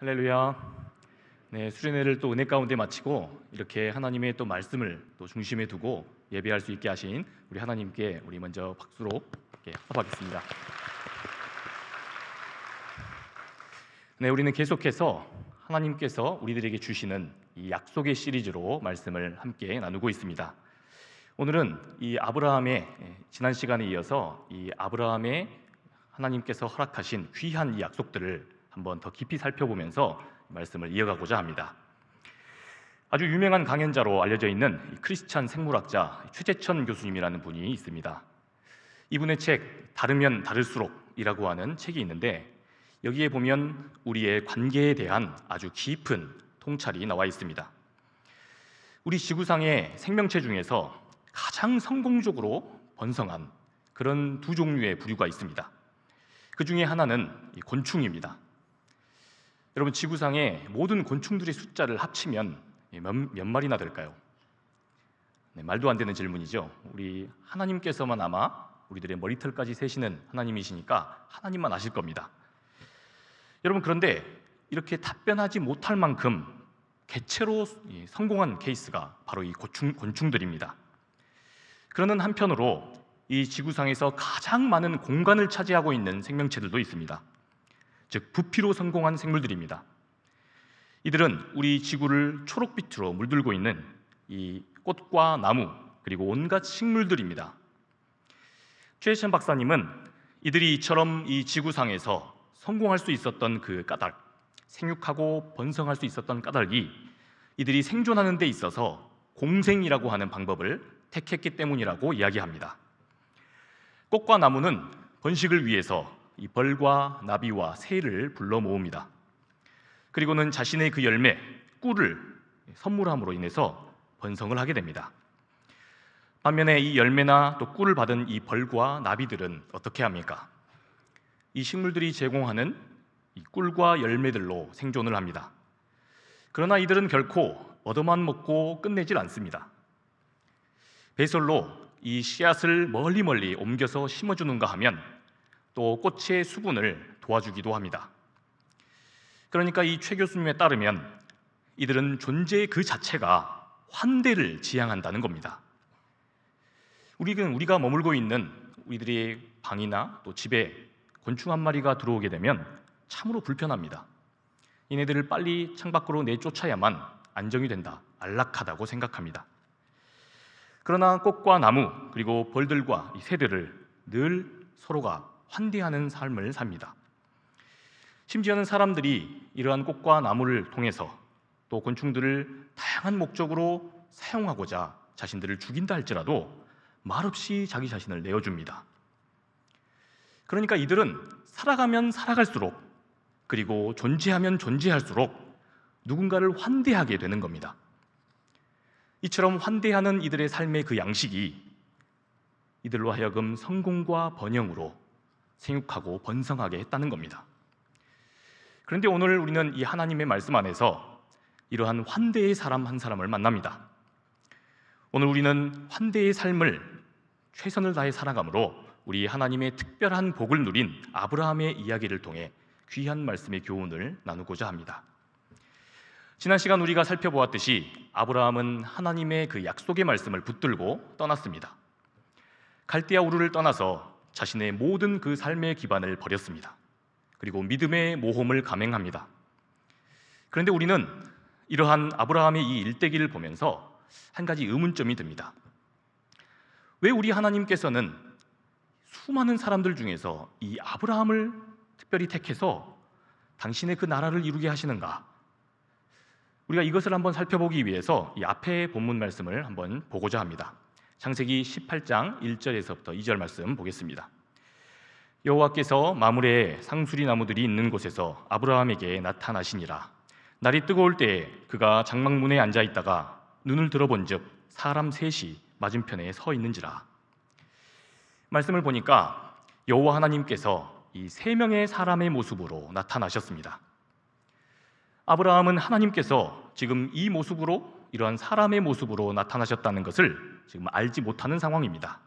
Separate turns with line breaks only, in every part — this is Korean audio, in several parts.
할렐루야. 네, 수련회를 또 은혜 가운데 마치고 이렇게 하나님의 또 말씀을 또 중심에 두고 예배할 수 있게 하신 우리 하나님께 우리 먼저 박수로 이렇게 합하겠습니다. 네, 우리는 계속해서 하나님께서 우리들에게 주시는 이 약속의 시리즈로 말씀을 함께 나누고 있습니다. 오늘은 이 아브라함의 지난 시간에 이어서 이 아브라함의 하나님께서 허락하신 귀한 이 약속들을 한번 더 깊이 살펴보면서 말씀을 이어가고자 합니다. 아주 유명한 강연자로 알려져 있는 크리스찬 생물학자 최재천 교수님이라는 분이 있습니다. 이분의 책 다르면 다를수록이라고 하는 책이 있는데 여기에 보면 우리의 관계에 대한 아주 깊은 통찰이 나와 있습니다. 우리 지구상의 생명체 중에서 가장 성공적으로 번성한 그런 두 종류의 부류가 있습니다. 그 중에 하나는 곤충입니다. 여러분, 지구상의 모든 곤충들의 숫자를 합치면 몇 마리나 될까요? 네, 말도 안 되는 질문이죠. 우리 하나님께서만 아마 우리들의 머리털까지 세시는 하나님이시니까 하나님만 아실 겁니다. 여러분, 그런데 이렇게 답변하지 못할 만큼 개체로 성공한 케이스가 바로 이 곤충들입니다. 그러는 한편으로 이 지구상에서 가장 많은 공간을 차지하고 있는 생명체들도 있습니다. 즉 부피로 성공한 생물들입니다. 이들은 우리 지구를 초록빛으로 물들고 있는 이 꽃과 나무 그리고 온갖 식물들입니다. 최혜천 박사님은 이들이 이처럼 이 지구상에서 성공할 수 있었던 그 까닭, 생육하고 번성할 수 있었던 까닭이 이들이 생존하는 데 있어서 공생이라고 하는 방법을 택했기 때문이라고 이야기합니다. 꽃과 나무는 번식을 위해서 이 벌과 나비와 새를 불러 모읍니다. 그리고는 자신의 그 열매, 꿀을 선물함으로 인해서 번성을 하게 됩니다. 반면에 이 열매나 또 꿀을 받은 이 벌과 나비들은 어떻게 합니까? 이 식물들이 제공하는 이 꿀과 열매들로 생존을 합니다. 그러나 이들은 결코 얻어만 먹고 끝내질 않습니다. 배설로 이 씨앗을 멀리 옮겨서 심어주는가 하면 또 꽃의 수분을 도와주기도 합니다. 그러니까 이 최 교수님에 따르면 이들은 존재 그 자체가 환대를 지향한다는 겁니다. 우리가 머물고 있는 우리들의 방이나 또 집에 곤충 한 마리가 들어오게 되면 참으로 불편합니다. 얘네들을 빨리 창밖으로 내쫓아야만 안정이 된다, 안락하다고 생각합니다. 그러나 꽃과 나무 그리고 벌들과 이 새들을 늘 서로가 환대하는 삶을 삽니다. 심지어는 사람들이 이러한 꽃과 나무를 통해서 또 곤충들을 다양한 목적으로 사용하고자 자신들을 죽인다 할지라도 말없이 자기 자신을 내어줍니다. 그러니까 이들은 살아가면 살아갈수록 그리고 존재하면 존재할수록 누군가를 환대하게 되는 겁니다. 이처럼 환대하는 이들의 삶의 그 양식이 이들로 하여금 성공과 번영으로 생육하고 번성하게 했다는 겁니다. 그런데 오늘 우리는 이 하나님의 말씀 안에서 이러한 환대의 사람 한 사람을 만납니다. 오늘 우리는 환대의 삶을 최선을 다해 살아감으로 우리 하나님의 특별한 복을 누린 아브라함의 이야기를 통해 귀한 말씀의 교훈을 나누고자 합니다. 지난 시간 우리가 살펴보았듯이 아브라함은 하나님의 그 약속의 말씀을 붙들고 떠났습니다. 갈대아 우르를 떠나서 자신의 모든 그 삶의 기반을 버렸습니다. 그리고 믿음의 모험을 감행합니다. 그런데 우리는 이러한 아브라함의 이 일대기를 보면서 한 가지 의문점이 듭니다. 왜 우리 하나님께서는 수많은 사람들 중에서 이 아브라함을 특별히 택해서 당신의 그 나라를 이루게 하시는가? 우리가 이것을 한번 살펴보기 위해서 이 앞에 본문 말씀을 한번 보고자 합니다. 창세기 18장 1절에서부터 2절 말씀 보겠습니다. 여호와께서 마므레에 상수리 나무들이 있는 곳에서 아브라함에게 나타나시니라. 날이 뜨거울 때에 그가 장막문에 앉아 있다가 눈을 들어본즉 사람 셋이 맞은편에 서 있는지라. 말씀을 보니까 여호와 하나님께서 이 세 명의 사람의 모습으로 나타나셨습니다. 아브라함은 하나님께서 지금 이 모습으로 이러한 사람의 모습으로 나타나셨다는 것을 지금 알지 못하는 상황입니다.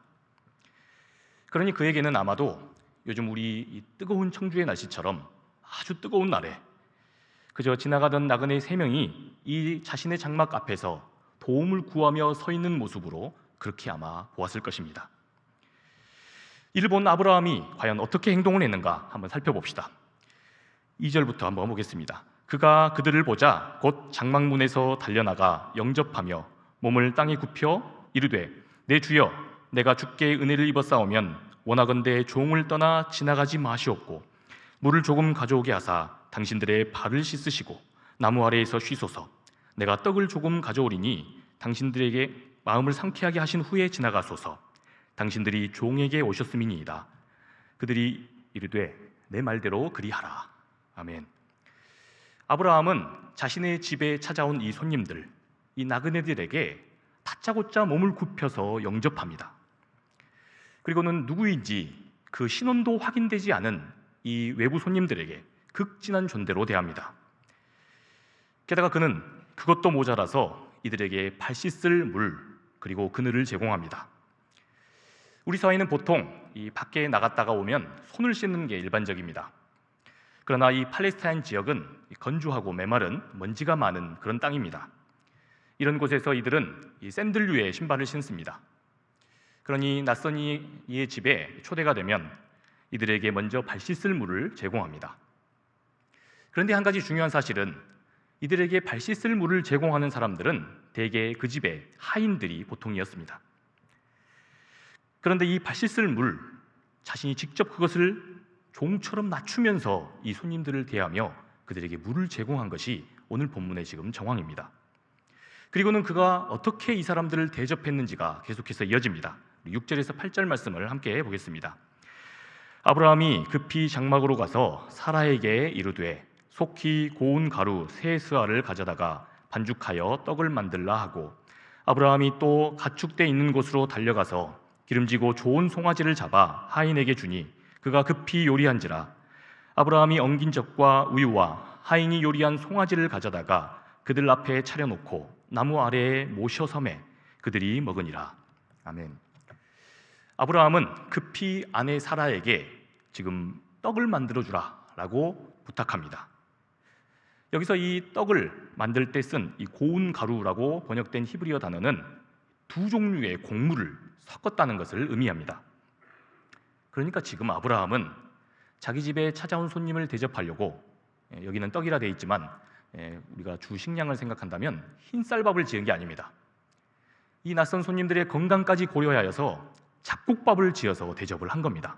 그러니 그에게는 아마도 요즘 우리 이 뜨거운 청주의 날씨처럼 아주 뜨거운 날에 그저 지나가던 나그네 3명이 이 자신의 장막 앞에서 도움을 구하며 서 있는 모습으로 그렇게 아마 보았을 것입니다. 이를 본 아브라함이 과연 어떻게 행동을 했는가 한번 살펴봅시다. 2절부터 한번 보겠습니다. 그가 그들을 보자 곧 장막문에서 달려나가 영접하며 몸을 땅에 굽혀 이르되 내 주여 내가 주께 은혜를 입었사오면 원하건대 종을 떠나 지나가지 마시옵고 물을 조금 가져오게 하사 당신들의 발을 씻으시고 나무 아래에서 쉬소서. 내가 떡을 조금 가져오리니 당신들에게 마음을 상쾌하게 하신 후에 지나가소서. 당신들이 종에게 오셨음이니이다. 그들이 이르되 내 말대로 그리하라. 아멘. 아브라함은 자신의 집에 찾아온 이 손님들, 이 나그네들에게 다짜고짜 몸을 굽혀서 영접합니다. 그리고는 누구인지 그 신원도 확인되지 않은 이 외부 손님들에게 극진한 존대로 대합니다. 게다가 그는 그것도 모자라서 이들에게 발 씻을 물 그리고 그늘을 제공합니다. 우리 사회는 보통 이 밖에 나갔다가 오면 손을 씻는 게 일반적입니다. 그러나 이 팔레스타인 지역은 건조하고 메마른 먼지가 많은 그런 땅입니다. 이런 곳에서 이들은 이 샌들류의 신발을 신습니다. 그러니 낯선 이의 집에 초대가 되면 이들에게 먼저 발 씻을 물을 제공합니다. 그런데 한 가지 중요한 사실은 이들에게 발 씻을 물을 제공하는 사람들은 대개 그 집의 하인들이 보통이었습니다. 그런데 이 발 씻을 물, 자신이 직접 그것을 종처럼 낮추면서 이 손님들을 대하며 그들에게 물을 제공한 것이 오늘 본문의 지금 정황입니다. 그리고는 그가 어떻게 이 사람들을 대접했는지가 계속해서 이어집니다. 6절에서 8절 말씀을 함께 보겠습니다. 아브라함이 급히 장막으로 가서 사라에게 이르되 속히 고운 가루 세 스아를 가져다가 반죽하여 떡을 만들라 하고 아브라함이 또 가축대 있는 곳으로 달려가서 기름지고 좋은 송아지를 잡아 하인에게 주니 그가 급히 요리한지라. 아브라함이 엉긴 젖과 우유와 하인이 요리한 송아지를 가져다가 그들 앞에 차려놓고 나무 아래에 모셔 섬에 그들이 먹으니라. 아멘. 아브라함은 급히 아내 사라에게 지금 떡을 만들어주라 라고 부탁합니다. 여기서 이 떡을 만들 때 쓴 이 고운 가루라고 번역된 히브리어 단어는 두 종류의 곡물을 섞었다는 것을 의미합니다. 그러니까 지금 아브라함은 자기 집에 찾아온 손님을 대접하려고, 여기는 떡이라 되어 있지만 우리가 주 식량을 생각한다면 흰 쌀밥을 지은 게 아닙니다. 이 낯선 손님들의 건강까지 고려하여서 잡곡밥을 지어서 대접을 한 겁니다.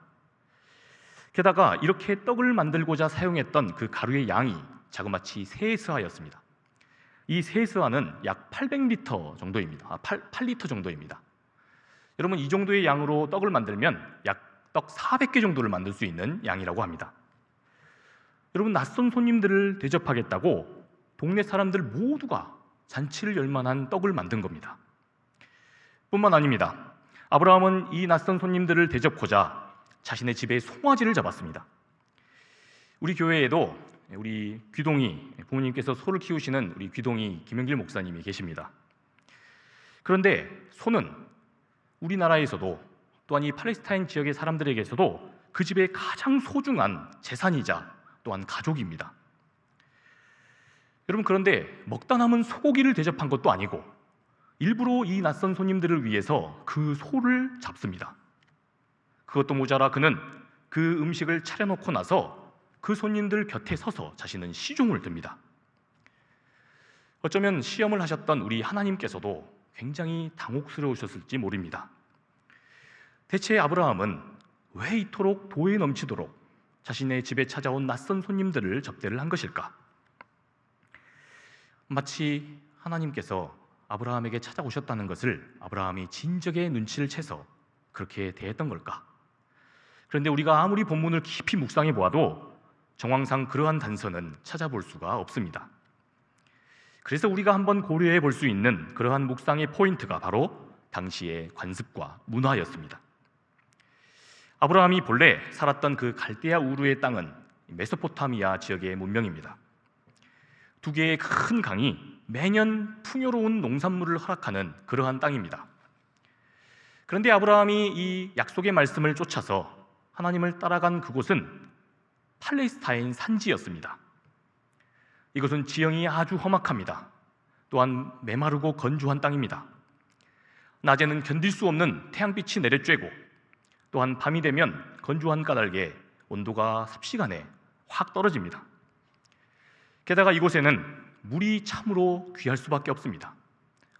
게다가 이렇게 떡을 만들고자 사용했던 그 가루의 양이 자그마치 3스아였습니다. 이 3스아는 약 800리터 정도입니다. 8리터 정도입니다. 여러분, 이 정도의 양으로 떡을 만들면 약 떡 400개 정도를 만들 수 있는 양이라고 합니다. 여러분, 낯선 손님들을 대접하겠다고 동네 사람들 모두가 잔치를 열 만한 떡을 만든 겁니다. 뿐만 아닙니다. 아브라함은 이 낯선 손님들을 대접하고자 자신의 집에 송아지를 잡았습니다. 우리 교회에도 우리 귀동이, 부모님께서 소를 키우시는 우리 귀동이 김영길 목사님이 계십니다. 그런데 소는 우리나라에서도 또한 이 팔레스타인 지역의 사람들에게서도 그 집의 가장 소중한 재산이자 또한 가족입니다. 여러분, 그런데 먹다 남은 소고기를 대접한 것도 아니고 일부러 이 낯선 손님들을 위해서 그 소를 잡습니다. 그것도 모자라 그는 그 음식을 차려놓고 나서 그 손님들 곁에 서서 자신은 시종을 듭니다. 어쩌면 시험을 하셨던 우리 하나님께서도 굉장히 당혹스러우셨을지 모릅니다. 대체 아브라함은 왜 이토록 도에 넘치도록 자신의 집에 찾아온 낯선 손님들을 접대를 한 것일까? 마치 하나님께서 아브라함에게 찾아오셨다는 것을 아브라함이 진즉에 눈치를 채서 그렇게 대했던 걸까? 그런데 우리가 아무리 본문을 깊이 묵상해 보아도 정황상 그러한 단서는 찾아볼 수가 없습니다. 그래서 우리가 한번 고려해 볼 수 있는 그러한 묵상의 포인트가 바로 당시의 관습과 문화였습니다. 아브라함이 본래 살았던 그 갈대아 우르의 땅은 메소포타미아 지역의 문명입니다. 두 개의 큰 강이 매년 풍요로운 농산물을 허락하는 그러한 땅입니다. 그런데 아브라함이 이 약속의 말씀을 쫓아서 하나님을 따라간 그곳은 팔레스타인 산지였습니다. 이것은 지형이 아주 험악합니다. 또한 메마르고 건조한 땅입니다. 낮에는 견딜 수 없는 태양빛이 내려쬐고 또한 밤이 되면 건조한 까닭에 온도가 삽시간에 확 떨어집니다. 게다가 이곳에는 물이 참으로 귀할 수밖에 없습니다.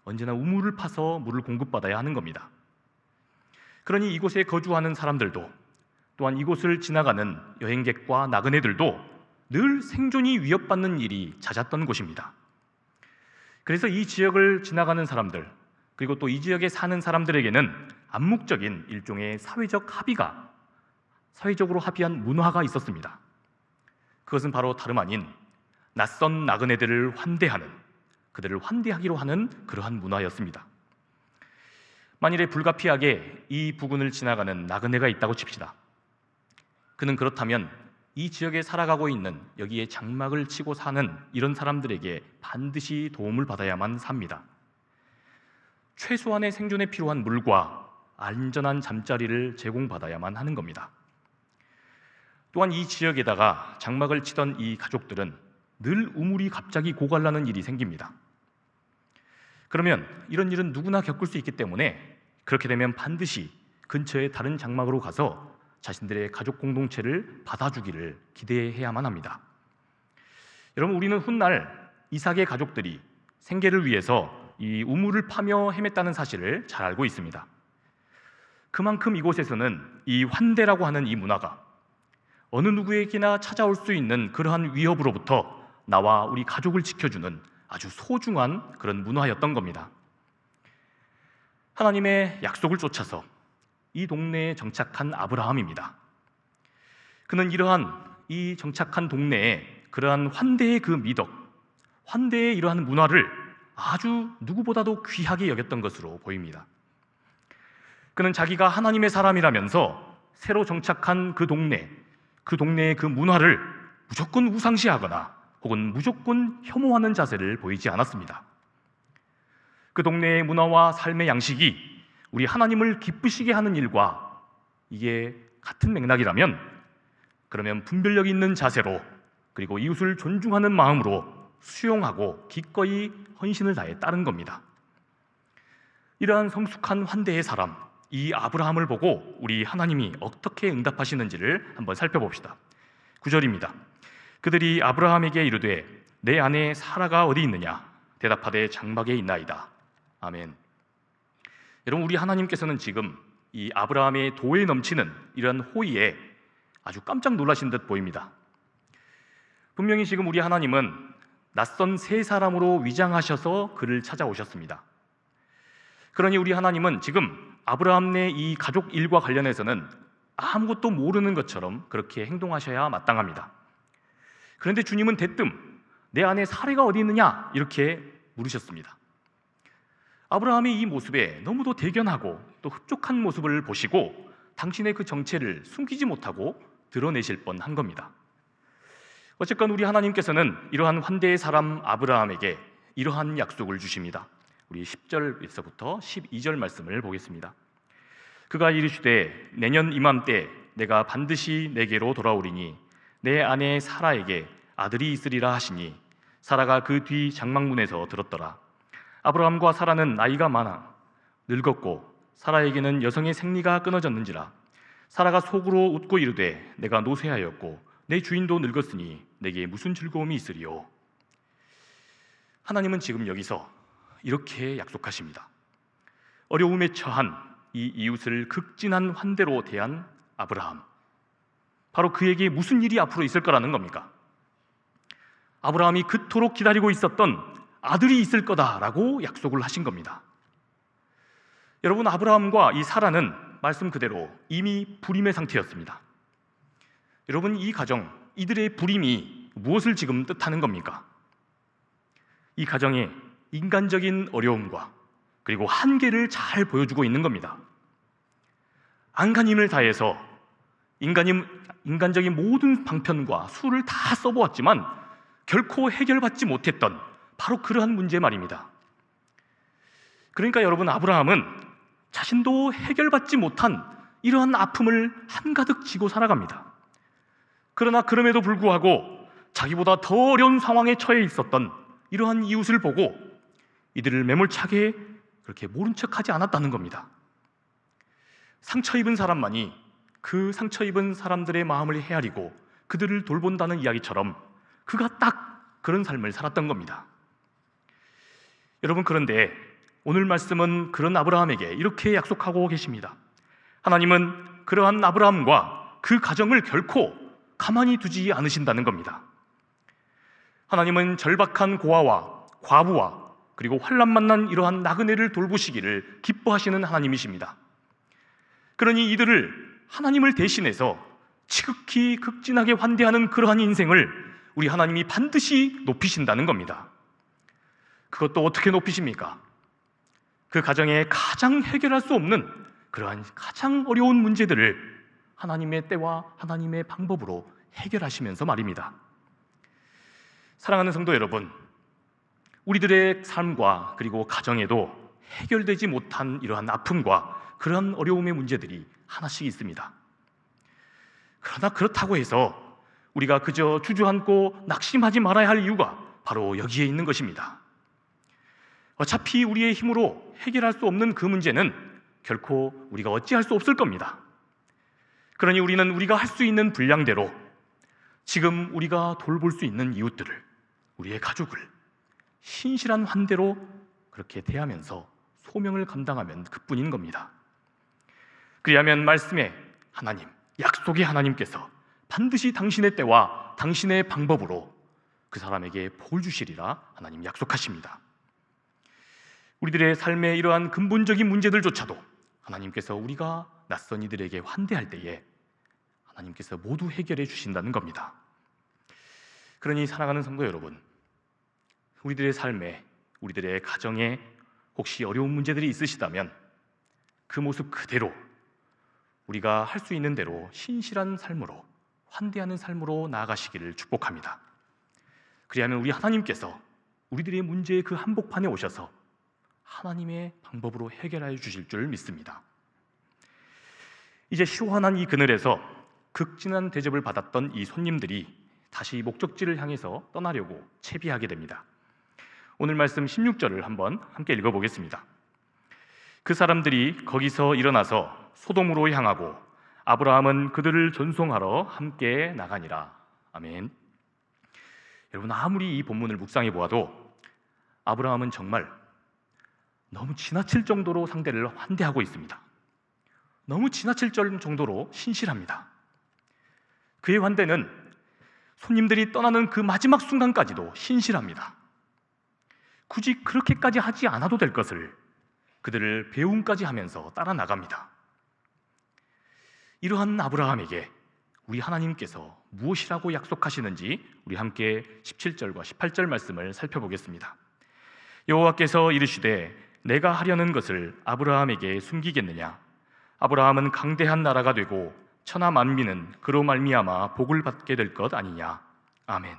언제나 우물을 파서 물을 공급받아야 하는 겁니다. 그러니 이곳에 거주하는 사람들도 또한 이곳을 지나가는 여행객과 나그네들도 늘 생존이 위협받는 일이 잦았던 곳입니다. 그래서 이 지역을 지나가는 사람들, 그리고 또 이 지역에 사는 사람들에게는 암묵적인 일종의 사회적으로 합의한 문화가 있었습니다. 그것은 바로 다름 아닌 낯선 나그네들을 환대하는, 그들을 환대하기로 하는 그러한 문화였습니다. 만일에 불가피하게 이 부근을 지나가는 나그네가 있다고 칩시다. 그는 그렇다면 이 지역에 살아가고 있는, 여기에 장막을 치고 사는 이런 사람들에게 반드시 도움을 받아야만 삽니다. 최소한의 생존에 필요한 물과 안전한 잠자리를 제공받아야만 하는 겁니다. 또한 이 지역에다가 장막을 치던 이 가족들은 늘 우물이 갑자기 고갈나는 일이 생깁니다. 그러면 이런 일은 누구나 겪을 수 있기 때문에 그렇게 되면 반드시 근처의 다른 장막으로 가서 자신들의 가족 공동체를 받아주기를 기대해야만 합니다. 여러분, 우리는 훗날 이삭의 가족들이 생계를 위해서 이 우물을 파며 헤맸다는 사실을 잘 알고 있습니다. 그만큼 이곳에서는 이 환대라고 하는 이 문화가 어느 누구에게나 찾아올 수 있는 그러한 위협으로부터 나와 우리 가족을 지켜주는 아주 소중한 그런 문화였던 겁니다. 하나님의 약속을 쫓아서 이 동네에 정착한 아브라함입니다. 그는 이러한 이 정착한 동네에 그러한 환대의 그 미덕, 환대의 이러한 문화를 아주 누구보다도 귀하게 여겼던 것으로 보입니다. 그는 자기가 하나님의 사람이라면서 새로 정착한 그 동네의 그 문화를 무조건 우상시하거나 혹은 무조건 혐오하는 자세를 보이지 않았습니다. 그 동네의 문화와 삶의 양식이 우리 하나님을 기쁘시게 하는 일과 이게 같은 맥락이라면, 그러면 분별력 있는 자세로, 그리고 이웃을 존중하는 마음으로 수용하고 기꺼이 헌신을 다해 따른 겁니다. 이러한 성숙한 환대의 사람, 이 아브라함을 보고 우리 하나님이 어떻게 응답하시는지를 한번 살펴봅시다. 9절입니다. 그들이 아브라함에게 이르되 내 아내 사라가 어디 있느냐? 대답하되 장막에 있나이다. 아멘. 여러분, 우리 하나님께서는 지금 이 아브라함의 도에 넘치는 이런 호의에 아주 깜짝 놀라신 듯 보입니다. 분명히 지금 우리 하나님은 낯선 세 사람으로 위장하셔서 그를 찾아오셨습니다. 그러니 우리 하나님은 지금 아브라함 내 이 가족 일과 관련해서는 아무것도 모르는 것처럼 그렇게 행동하셔야 마땅합니다. 그런데 주님은 대뜸 내 아내 사례가 어디 있느냐? 이렇게 물으셨습니다. 아브라함의 이 모습에 너무도 대견하고 또 흡족한 모습을 보시고 당신의 그 정체를 숨기지 못하고 드러내실 뻔한 겁니다. 어쨌건 우리 하나님께서는 이러한 환대의 사람 아브라함에게 이러한 약속을 주십니다. 우리 10절에서부터 12절 말씀을 보겠습니다. 그가 이르시되 내년 이맘때 내가 반드시 내게로 돌아오리니 내 아내 사라에게 아들이 있으리라 하시니 사라가 그 뒤 장막문에서 들었더라. 아브라함과 사라는 나이가 많아 늙었고 사라에게는 여성의 생리가 끊어졌는지라. 사라가 속으로 웃고 이르되 내가 노쇠하였고 내 주인도 늙었으니 내게 무슨 즐거움이 있으리요. 하나님은 지금 여기서 이렇게 약속하십니다. 어려움에 처한 이 이웃을 극진한 환대로 대한 아브라함, 바로 그에게 무슨 일이 앞으로 있을 거라는 겁니까? 아브라함이 그토록 기다리고 있었던 아들이 있을 거다라고 약속을 하신 겁니다. 여러분, 아브라함과 이 사라는 말씀 그대로 이미 불임의 상태였습니다. 여러분, 이 가정, 이들의 불임이 무엇을 지금 뜻하는 겁니까? 이 가정의 인간적인 어려움과 그리고 한계를 잘 보여주고 있는 겁니다. 안간힘을 다해서 인간적인 모든 방편과 수를 다 써보았지만 결코 해결받지 못했던 바로 그러한 문제 말입니다. 그러니까 여러분, 아브라함은 자신도 해결받지 못한 이러한 아픔을 한가득 지고 살아갑니다. 그러나 그럼에도 불구하고 자기보다 더 어려운 상황에 처해 있었던 이러한 이웃을 보고 이들을 매몰차게 그렇게 모른 척하지 않았다는 겁니다. 상처 입은 사람만이 그 상처 입은 사람들의 마음을 헤아리고 그들을 돌본다는 이야기처럼 그가 딱 그런 삶을 살았던 겁니다. 여러분, 그런데 오늘 말씀은 그런 아브라함에게 이렇게 약속하고 계십니다. 하나님은 그러한 아브라함과 그 가정을 결코 가만히 두지 않으신다는 겁니다. 하나님은 절박한 고아와 과부와 그리고 환난 만난 이러한 나그네를 돌보시기를 기뻐하시는 하나님이십니다. 그러니 이들을 하나님을 대신해서 지극히 극진하게 환대하는 그러한 인생을 우리 하나님이 반드시 높이신다는 겁니다. 그것도 어떻게 높이십니까? 그 가정에 가장 해결할 수 없는 그러한 가장 어려운 문제들을 하나님의 때와 하나님의 방법으로 해결하시면서 말입니다. 사랑하는 성도 여러분, 우리들의 삶과 그리고 가정에도 해결되지 못한 이러한 아픔과 그러한 어려움의 문제들이 하나씩 있습니다. 그러나 그렇다고 해서 우리가 그저 주저앉고 낙심하지 말아야 할 이유가 바로 여기에 있는 것입니다. 어차피 우리의 힘으로 해결할 수 없는 그 문제는 결코 우리가 어찌할 수 없을 겁니다. 그러니 우리는 우리가 할 수 있는 분량대로 지금 우리가 돌볼 수 있는 이웃들을, 우리의 가족을 신실한 환대로 그렇게 대하면서 소명을 감당하면 그뿐인 겁니다. 그리하면 말씀의 하나님, 약속의 하나님께서 반드시 당신의 때와 당신의 방법으로 그 사람에게 복을 주시리라 하나님 약속하십니다. 우리들의 삶의 이러한 근본적인 문제들조차도 하나님께서 우리가 낯선 이들에게 환대할 때에 하나님께서 모두 해결해 주신다는 겁니다. 그러니 사랑하는 성도 여러분, 우리들의 삶에, 우리들의 가정에 혹시 어려운 문제들이 있으시다면 그 모습 그대로 우리가 할 수 있는 대로 신실한 삶으로, 환대하는 삶으로 나아가시기를 축복합니다. 그리하면 우리 하나님께서 우리들의 문제의 그 한복판에 오셔서 하나님의 방법으로 해결하여 주실 줄 믿습니다. 이제 시원한 이 그늘에서 극진한 대접을 받았던 이 손님들이 다시 목적지를 향해서 떠나려고 채비하게 됩니다. 오늘 말씀 16절을 한번 함께 읽어보겠습니다. 그 사람들이 거기서 일어나서 소돔으로 향하고 아브라함은 그들을 전송하러 함께 나가니라. 아멘. 여러분, 아무리 이 본문을 묵상해 보아도 아브라함은 정말 너무 지나칠 정도로 상대를 환대하고 있습니다. 너무 지나칠 정도로 신실합니다. 그의 환대는 손님들이 떠나는 그 마지막 순간까지도 신실합니다. 굳이 그렇게까지 하지 않아도 될 것을 그들을 배웅까지 하면서 따라 나갑니다. 이러한 아브라함에게 우리 하나님께서 무엇이라고 약속하시는지 우리 함께 17절과 18절 말씀을 살펴보겠습니다. 여호와께서 이르시되 내가 하려는 것을 아브라함에게 숨기겠느냐? 아브라함은 강대한 나라가 되고 천하 만민은 그로 말미암아 복을 받게 될 것 아니냐? 아멘.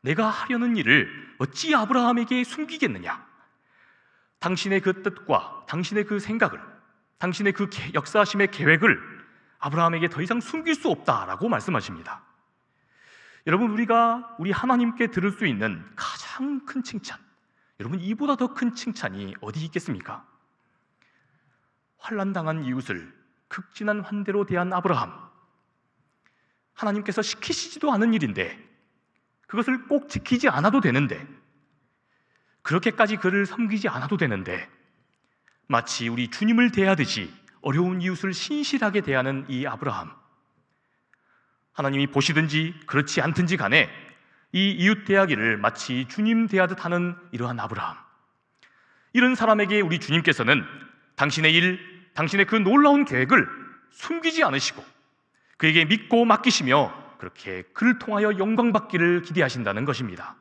내가 하려는 일을 어찌 아브라함에게 숨기겠느냐? 당신의 그 뜻과 당신의 그 생각을, 당신의 그 역사하심의 계획을 아브라함에게 더 이상 숨길 수 없다라고 말씀하십니다. 여러분, 우리가 우리 하나님께 들을 수 있는 가장 큰 칭찬, 여러분, 이보다 더 큰 칭찬이 어디 있겠습니까? 환난당한 이웃을 극진한 환대로 대한 아브라함, 하나님께서 시키시지도 않은 일인데 그것을 꼭 지키지 않아도 되는데, 그렇게까지 그를 섬기지 않아도 되는데 마치 우리 주님을 대하듯이 어려운 이웃을 신실하게 대하는 이 아브라함, 하나님이 보시든지 그렇지 않든지 간에 이 이웃 대하기를 마치 주님 대하듯 하는 이러한 아브라함, 이런 사람에게 우리 주님께서는 당신의 일, 당신의 그 놀라운 계획을 숨기지 않으시고 그에게 믿고 맡기시며 그렇게 그를 통하여 영광 받기를 기대하신다는 것입니다.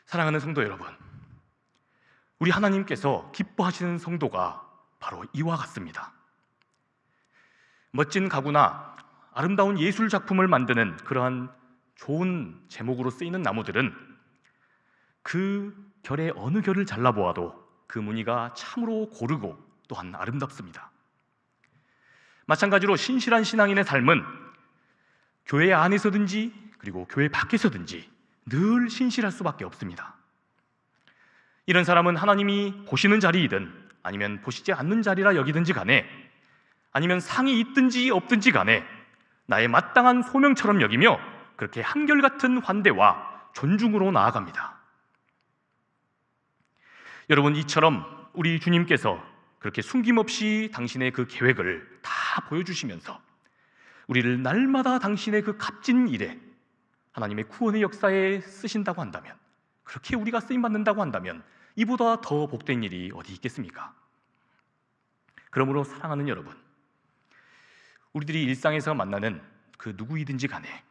사랑하는 성도 여러분, 우리 하나님께서 기뻐하시는 성도가 바로 이와 같습니다. 멋진 가구나 아름다운 예술 작품을 만드는 그러한 좋은 제목으로 쓰이는 나무들은 그 결의 어느 결을 잘라보아도 그 무늬가 참으로 고르고 또한 아름답습니다. 마찬가지로 신실한 신앙인의 삶은 교회 안에서든지 그리고 교회 밖에서든지 늘 신실할 수밖에 없습니다. 이런 사람은 하나님이 보시는 자리이든 아니면 보시지 않는 자리라 여기든지 간에, 아니면 상이 있든지 없든지 간에 나의 마땅한 소명처럼 여기며 그렇게 한결같은 환대와 존중으로 나아갑니다. 여러분, 이처럼 우리 주님께서 그렇게 숨김없이 당신의 그 계획을 다 보여주시면서 우리를 날마다 당신의 그 값진 일에, 하나님의 구원의 역사에 쓰신다고 한다면, 그렇게 우리가 쓰임받는다고 한다면 이보다 더 복된 일이 어디 있겠습니까? 그러므로 사랑하는 여러분, 우리들이 일상에서 만나는 그 누구이든지 간에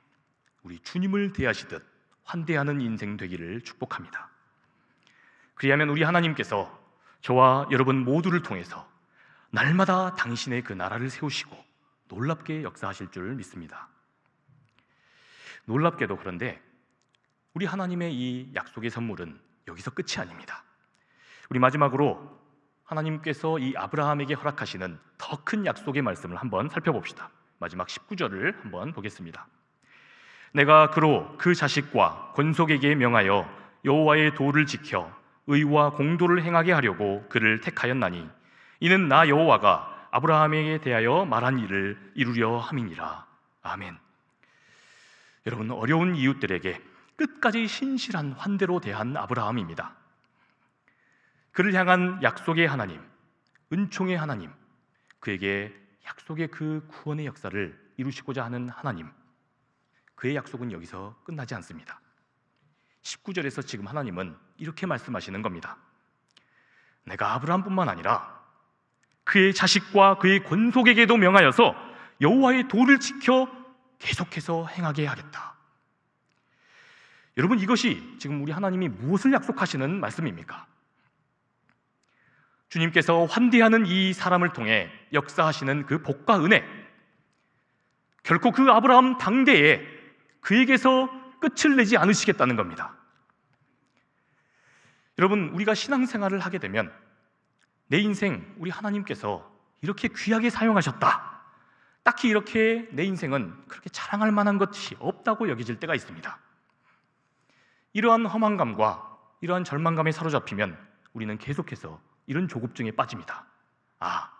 우리 주님을 대하시듯 환대하는 인생 되기를 축복합니다. 그리하면 우리 하나님께서 저와 여러분 모두를 통해서 날마다 당신의 그 나라를 세우시고 놀랍게 역사하실 줄 믿습니다. 놀랍게도 그런데 우리 하나님의 이 약속의 선물은 여기서 끝이 아닙니다. 우리 마지막으로 하나님께서 이 아브라함에게 허락하시는 더 큰 약속의 말씀을 한번 살펴봅시다. 마지막 19절을 한번 보겠습니다. 내가 그로 그 자식과 권속에게 명하여 여호와의 도를 지켜 의와 공도를 행하게 하려고 그를 택하였나니 이는 나 여호와가 아브라함에게 대하여 말한 일을 이루려 함이니라. 아멘. 여러분, 어려운 이웃들에게 끝까지 신실한 환대로 대한 아브라함입니다. 그를 향한 약속의 하나님, 은총의 하나님, 그에게 약속의 그 구원의 역사를 이루시고자 하는 하나님, 그의 약속은 여기서 끝나지 않습니다. 19절에서 지금 하나님은 이렇게 말씀하시는 겁니다. 내가 아브라함뿐만 아니라 그의 자식과 그의 권속에게도 명하여서 여호와의 도를 지켜 계속해서 행하게 하겠다. 여러분, 이것이 지금 우리 하나님이 무엇을 약속하시는 말씀입니까? 주님께서 환대하는 이 사람을 통해 역사하시는 그 복과 은혜, 결코 그 아브라함 당대에 그에게서 끝을 내지 않으시겠다는 겁니다. 여러분, 우리가 신앙생활을 하게 되면 내 인생 우리 하나님께서 이렇게 귀하게 사용하셨다, 딱히 이렇게 내 인생은 그렇게 자랑할 만한 것이 없다고 여겨질 때가 있습니다. 이러한 허망감과 이러한 절망감에 사로잡히면 우리는 계속해서 이런 조급증에 빠집니다. 아,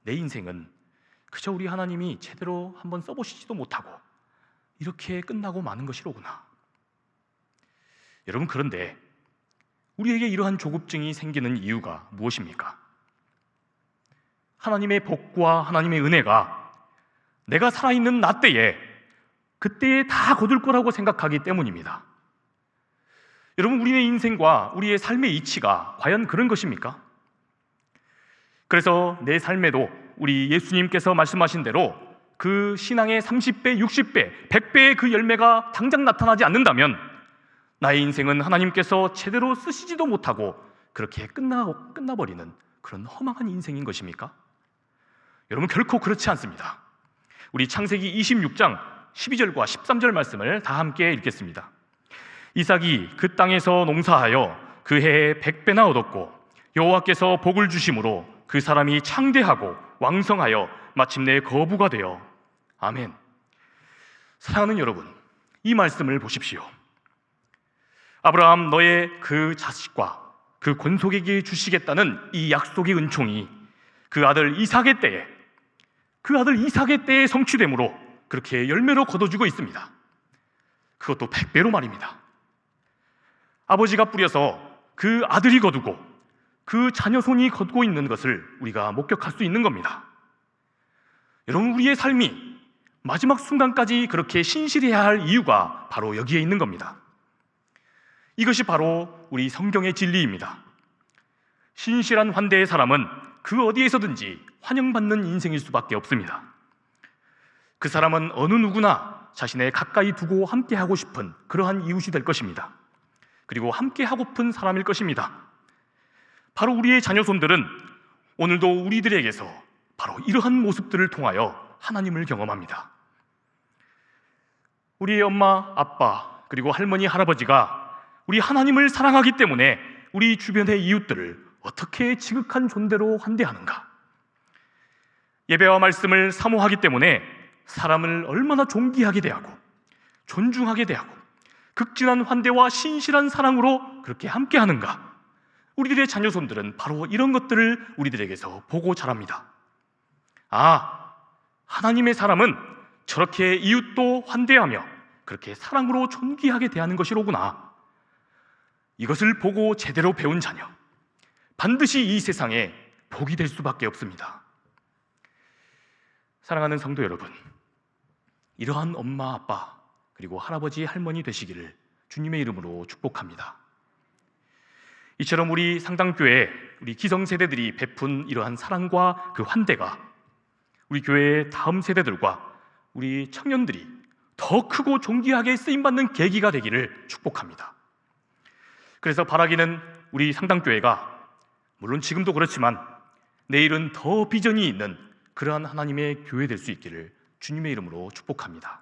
내 인생은 그저 우리 하나님이 제대로 한번 써보시지도 못하고 이렇게 끝나고 마는 것이로구나. 여러분, 그런데 우리에게 이러한 조급증이 생기는 이유가 무엇입니까? 하나님의 복과 하나님의 은혜가 내가 살아있는 나 때에, 그때에 다 거둘 거라고 생각하기 때문입니다. 여러분, 우리의 인생과 우리의 삶의 이치가 과연 그런 것입니까? 그래서 내 삶에도 우리 예수님께서 말씀하신 대로 그 신앙의 30배, 60배, 100배의 그 열매가 당장 나타나지 않는다면 나의 인생은 하나님께서 제대로 쓰시지도 못하고 그렇게 끝나버리는 그런 허망한 인생인 것입니까? 여러분, 결코 그렇지 않습니다. 우리 창세기 26장 12절과 13절 말씀을 다 함께 읽겠습니다. 이삭이 그 땅에서 농사하여 그 해에 100배나 얻었고 여호와께서 복을 주심으로 그 사람이 창대하고 왕성하여 마침내 거부가 되어. 아멘. 사랑하는 여러분, 이 말씀을 보십시오. 아브라함, 너의 그 자식과 그 권속에게 주시겠다는 이 약속의 은총이 그 아들 이삭의 때에 성취됨으로 그렇게 열매로 거둬주고 있습니다. 그것도 100배로 말입니다. 아버지가 뿌려서 그 아들이 거두고 그 자녀 손이 걷고 있는 것을 우리가 목격할 수 있는 겁니다. 여러분, 우리의 삶이 마지막 순간까지 그렇게 신실해야 할 이유가 바로 여기에 있는 겁니다. 이것이 바로 우리 성경의 진리입니다. 신실한 환대의 사람은 그 어디에서든지 환영받는 인생일 수밖에 없습니다. 그 사람은 어느 누구나 자신의 가까이 두고 함께하고 싶은 그러한 이웃이 될 것입니다. 그리고 함께하고픈 사람일 것입니다. 바로 우리의 자녀손들은 오늘도 우리들에게서 바로 이러한 모습들을 통하여 하나님을 경험합니다. 우리의 엄마, 아빠, 그리고 할머니, 할아버지가 우리 하나님을 사랑하기 때문에 우리 주변의 이웃들을 어떻게 지극한 존대로 환대하는가? 예배와 말씀을 사모하기 때문에 사람을 얼마나 존귀하게 대하고 존중하게 대하고 극진한 환대와 신실한 사랑으로 그렇게 함께하는가? 우리들의 자녀손들은 바로 이런 것들을 우리들에게서 보고 자랍니다. 아, 하나님의 사람은 저렇게 이웃도 환대하며 그렇게 사랑으로 존귀하게 대하는 것이로구나. 이것을 보고 제대로 배운 자녀, 반드시 이 세상에 복이 될 수밖에 없습니다. 사랑하는 성도 여러분, 이러한 엄마, 아빠, 그리고 할아버지, 할머니 되시기를 주님의 이름으로 축복합니다. 이처럼 우리 상당교회, 우리 기성세대들이 베푼 이러한 사랑과 그 환대가 우리 교회의 다음 세대들과 우리 청년들이 더 크고 존귀하게 쓰임받는 계기가 되기를 축복합니다. 그래서 바라기는 우리 상당교회가 물론 지금도 그렇지만 내일은 더 비전이 있는 그러한 하나님의 교회 될 수 있기를 주님의 이름으로 축복합니다.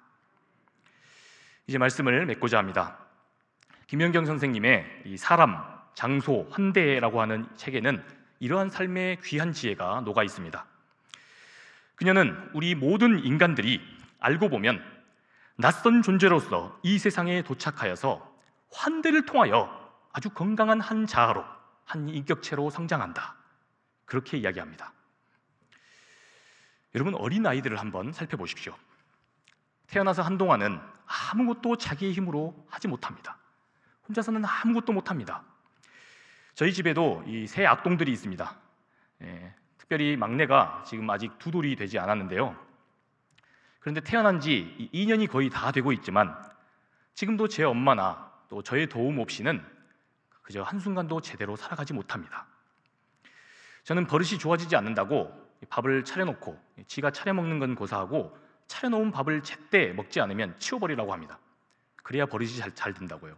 이제 말씀을 맺고자 합니다. 김연경 선생님의 이 사람, 장소, 환대라고 하는 책에는 이러한 삶의 귀한 지혜가 녹아 있습니다. 그녀는 우리 모든 인간들이 알고 보면 낯선 존재로서 이 세상에 도착하여서 환대를 통하여 아주 건강한 한 자아로, 한 인격체로 성장한다, 그렇게 이야기합니다. 여러분, 어린아이들을 한번 살펴보십시오. 태어나서 한동안은 아무것도 자기의 힘으로 하지 못합니다. 혼자서는 아무것도 못합니다. 저희 집에도 이 새 악동들이 있습니다. 특별히 막내가 지금 아직 2돌이 되지 않았는데요. 그런데 태어난 지 2년이 거의 다 되고 있지만 지금도 제 엄마나 또 저의 도움 없이는 그저 한순간도 제대로 살아가지 못합니다. 저는 버릇이 좋아지지 않는다고 밥을 차려놓고 지가 차려 먹는 건 고사하고 차려놓은 밥을 제때 먹지 않으면 치워버리라고 합니다. 그래야 버릇이 잘 된다고요.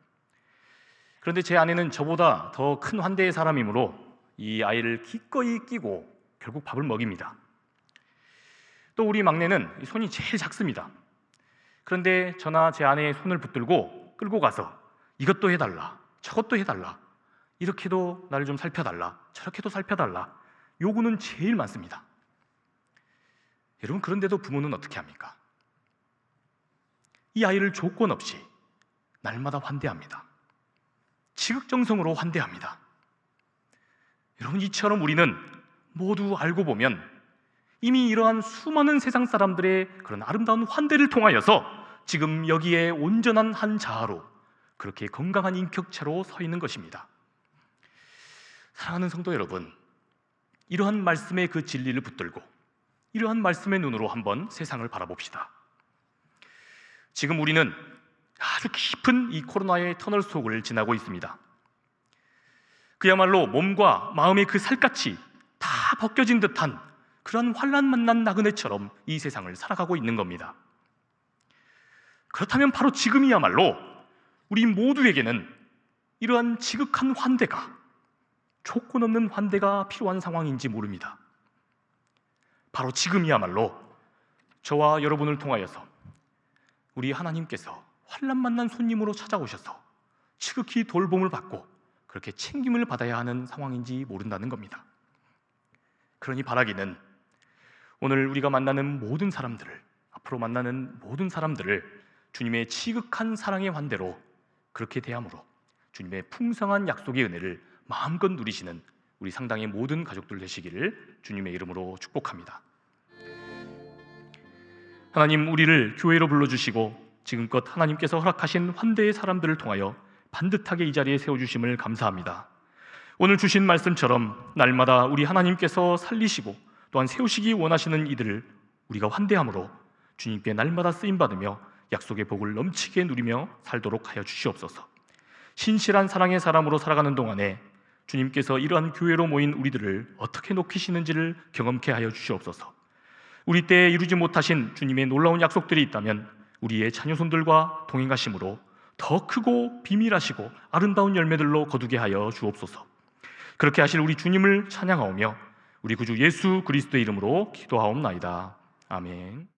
그런데 제 아내는 저보다 더 큰 환대의 사람이므로 이 아이를 기꺼이 끼고 결국 밥을 먹입니다. 또 우리 막내는 손이 제일 작습니다. 그런데 저나 제 아내의 손을 붙들고 끌고 가서 이것도 해달라, 저것도 해달라, 이렇게도 나를 좀 살펴달라, 저렇게도 살펴달라, 요구는 제일 많습니다. 여러분, 그런데도 부모는 어떻게 합니까? 이 아이를 조건 없이 날마다 환대합니다. 지극정성으로 환대합니다. 여러분, 이처럼 우리는 모두 알고 보면 이미 이러한 수많은 세상 사람들의 그런 아름다운 환대를 통하여서 지금 여기에 온전한 한 자아로 그렇게 건강한 인격체로 서 있는 것입니다. 사랑하는 성도 여러분, 이러한 말씀의 그 진리를 붙들고 이러한 말씀의 눈으로 한번 세상을 바라봅시다. 지금 우리는 아주 깊은 이 코로나의 터널 속을 지나고 있습니다. 그야말로 몸과 마음의 그 살갗이 다 벗겨진 듯한 그런 환난 만난 나그네처럼 이 세상을 살아가고 있는 겁니다. 그렇다면 바로 지금이야말로 우리 모두에게는 이러한 지극한 환대가, 조건 없는 환대가 필요한 상황인지 모릅니다. 바로 지금이야말로 저와 여러분을 통하여서 우리 하나님께서 환난 만난 손님으로 찾아오셔서 지극히 돌봄을 받고 그렇게 챙김을 받아야 하는 상황인지 모른다는 겁니다. 그러니 바라기는 오늘 우리가 만나는 모든 사람들을, 앞으로 만나는 모든 사람들을 주님의 지극한 사랑의 환대로 그렇게 대함으로 주님의 풍성한 약속의 은혜를 마음껏 누리시는 우리 상당의 모든 가족들 되시기를 주님의 이름으로 축복합니다. 하나님, 우리를 교회로 불러주시고 지금껏 하나님께서 허락하신 환대의 사람들을 통하여 반듯하게 이 자리에 세워주심을 감사합니다. 오늘 주신 말씀처럼 날마다 우리 하나님께서 살리시고 또한 세우시기 원하시는 이들을 우리가 환대함으로 주님께 날마다 쓰임받으며 약속의 복을 넘치게 누리며 살도록 하여 주시옵소서. 신실한 사랑의 사람으로 살아가는 동안에 주님께서 이러한 교회로 모인 우리들을 어떻게 높이시는지를 경험케 하여 주시옵소서. 우리 때에 이루지 못하신 주님의 놀라운 약속들이 있다면 우리의 자녀손들과 동행하심으로 더 크고 비밀하시고 아름다운 열매들로 거두게 하여 주옵소서. 그렇게 하실 우리 주님을 찬양하오며 우리 구주 예수 그리스도의 이름으로 기도하옵나이다. 아멘.